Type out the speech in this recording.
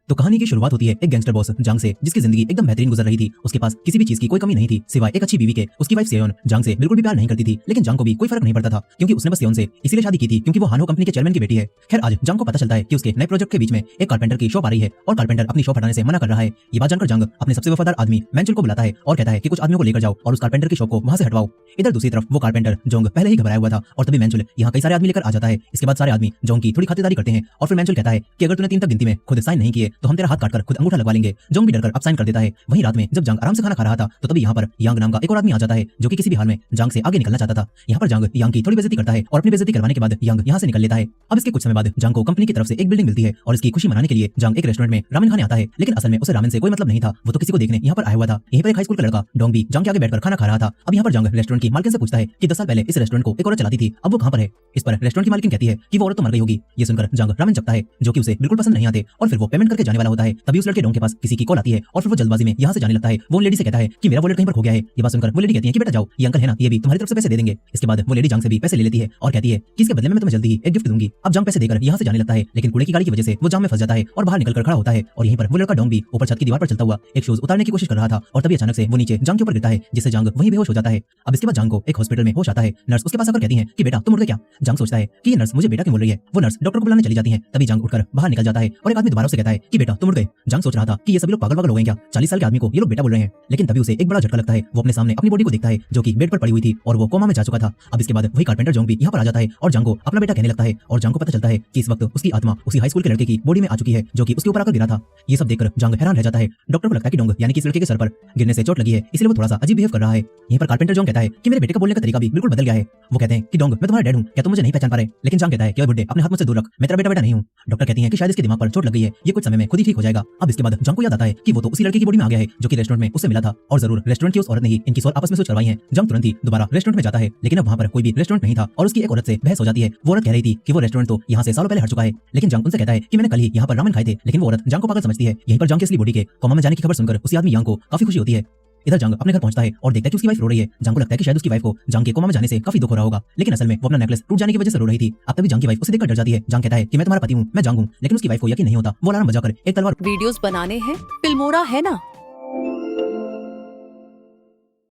तो कहानी की शुरुआत होती है एक गैंगस्टर बॉस जांग से, जिसकी जिंदगी एकदम बेहतरीन गुजर रही थी। उसके पास किसी भी चीज की कोई कमी नहीं थी सिवाय एक अच्छी बीवी के। उसकी वाइफ सेयोन जांग से बिल्कुल भी प्यार नहीं करती थी, लेकिन जांग को भी कोई फर्क नहीं पड़ता था क्योंकि उसने बस सेयोन से इसीलिए शादी की थी क्योंकि वो हानो कंपनी के चेयरमैन की बेटी है। खैर आज जांग को पता चलता है कि उसके नए प्रोजेक्ट के बीच में एक कारपेंटर की शॉप आ रही है और कारपेंटर अपनी शॉप हटाने से मना कर रहा है। ये बात जानकर जांग अपने सबसे वफादार आदमी मैंचुल को बुलाता है और कहता है कि कुछ आदमियों को लेकर जाओ और उस कारपेंटर की शॉप को वहां से हटवाओ। इधर दूसरी तरफ वो कारपेंटर जोंग पहले ही घबराया हुआ था और तभी मैंचुल यहाँ कई सारे आदमी लेकर आ जाता है। इसके बाद सारे आदमी जोंग की थोड़ी खातिरदारी करते हैं और फिर मैंचुल कहता है कि अगर तूने 3 तक गिनती में खुद साइन नहीं किए तो हम तेरा हाथ काटकर खुद अंगूठा लगवा लेंगे। जोंग भी डरकर अब साइन कर देता है। वहीं रात में जब जांग आराम से खाना खा रहा था तो तभी यहाँ पर यांग नाम का एक और आदमी आ जाता है जो कि किसी भी हाल में जांग से आगे निकलना चाहता था। यहाँ पर जांग यांग की थोड़ी बेइज्जती करता है और अपनी बेइज्जती करवाने के बाद यांग यहाँ से निकल लेता है। अब इसके कुछ समय बाद जांग को कंपनी की तरफ से एक बिल्डिंग मिलती है और इसकी खुशी मनाने के लिए जांग एक रेस्टोरेंट में रामेन खाने आता है, लेकिन असल में उसे रामेन से कोई मतलब नहीं था। वो तो किसी को देखने यहाँ पर आया हुआ था। यहीं पर एक हाई स्कूल का लड़का डोंग भी जांग के आगे बैठकर खाना खा रहा था। अब यहाँ पर जांग रेस्टोरेंट की मालकिन से पूछता है कि 10 साल पहले इस रेस्टोरेंट को एक औरत चलाती थी, अब वो कहाँ पर है। इस पर रेस्टोरेंट की मालकिन कहती है कि वो औरत तो मर गई होगी। ये सुनकर जांग रामेन चखता है जो कि उसे बिल्कुल पसंद नहीं आते और फिर वो पेमेंट करके जाने वाला होता है। तभी उस लड़के डोंग के पास किसी की कॉल आती है और फिर वो जल्दबाजी में यहाँ से जाने लगता है। वो लेडी से कहता है कि मेरा वॉलेट कहीं पर खो गया है। ये बात सुनकर वो लेडी कहती है कि बेटा जाओ, ये अंकल है ना, ये भी तुम्हारी तरफ से पैसे दे देंगे। इसके बाद वो लेडी जांग से भी पैसे ले लेती है और कहती है कि इसके बदले में मैं तुम्हें जल्दी ही एक गिफ्ट दूंगी। अब जांग पैसे देकर यहाँ से जाने लगता है, लेकिन कूड़े की गाड़ी की वजह से वो जाम में फंस जाता है और बाहर निकलकर खड़ा होता है। और यहीं पर वो लड़का डोंग भी ऊपर छत की दीवार पर चलता हुआ एक शूज उतारने की कोशिश कर रहा था और तभी अचानक से वो नीचे जांग के ऊपर गिरता है, जिससे जांग वहीं बेहोश हो जाता है। अब इसके बाद जांग को एक हॉस्पिटल में होश आता है। नर्स उसके पास आकर कहती है कि बेटा तुम उठ गए क्या। जांग सोचता है कि ये नर्स मुझे बेटा क्यों बोल रही है। वो नर्स डॉक्टर को बुलाने चली जाती है। तभी जांग उठकर बाहर निकल जाता है और एक आदमी दोबारा से कहता है कि बेटा तुम उठ गए। जांग सोच रहा था कि ये सभी लोग पागल पागल हो गए क्या, 40 साल के आदमी को ये लोग बेटा बोल रहे हैं। लेकिन तभी उसे एक बड़ा झटका लगता है। वो अपने सामने अपनी बॉडी को देखता है जो कि बेड पर पड़ी हुई थी और वो कोमा में जा चुका था। अब इसके बाद वही कारपेंटर जोंग भी यहाँ पर आ जाता है और जांग को अपना बेटा कहने लगता है और जांग को पता चलता है कि इस वक्त उसकी आत्मा उसी हाई स्कूल के लड़के की बॉडी में आ चुकी है जो कि उसके ऊपर आकर गिरा था। ये सब देखकर जांग हैरान रह जाता है। डॉक्टर को लगता है कि डोंग यानी कि इस लड़के के सर पर गिरने से चोट लगी है, इसलिए वो थोड़ा सा अजीब बिहेव कर रहा है। यहीं पर कारपेंटर जोंग कहता है कि मेरे बेटे का बोलने का तरीका भी बिल्कुल बदल गया है। वो कहते हैं कि डोंग मैं तुम्हारा डैड हूँ, क्या तुम मुझे नहीं पहचान पा रहे। लेकिन जांग कहता है कि ओए बुड्ढे अपने हाथ मुझसे दूर रख, मैं तेरा बेटा नहीं हूँ। डॉक्टर कहती है कि शायद इसके दिमाग पर चोट लग गई है, ये कुछ समय में खुद ही ठीक हो जाएगा। अब इसके बाद जांग को याद आता है कि वो तो उसी लड़के की बॉडी में आ गया है जो कि रेस्टोरेंट में उससे मिला था और जरूर रेस्टोरेंट की उस औरत ने ही इनकी सोच आपस में सोच करवाई है। जांग तुरंत ही दोबारा रेस्टोरेंट में जाता है, लेकिन अब वहाँ पर कोई भी रेस्टोरेंट नहीं था और उसकी एक औरत से बहस हो जाती है। वो औरत कह रही थी कि वो रेस्टोरेंट तो यहाँ से सालों पहले हट चुका है, लेकिन जांग उनसे कहता है कि मैंने कल ही यहाँ पर रामेन खाए थे। लेकिन वो औरत जांग को पागल समझती है। यहीं पर जांग की असली बॉडी के कोमा में जाने की खबर सुनकर उसी आदमी यांग को काफी खुशी होती है। इधर जांग अपने घर पहुंचता है और देखता है कि उसकी वाइफ रो रही है। जांग को लगता है कि शायद उसकी वाइफ को जांग के कोमा में जाने से काफी दुख हो रहा होगा, लेकिन असल में वो अपना नेकलेस टूट जाने की वजह से रो रही थी। अब तभी जांग की वाइफ उसे देखकर डर जाती है। जांग कहता है कि मैं तुम्हारा पति हूँ, मैं जांग हूँ, लेकिन उसकी वाइफ को यकीन नहीं होता। वो अलार्म बजाकर एक तलवार वीडियोस बनाने हैं, फिल्मोरा है ना,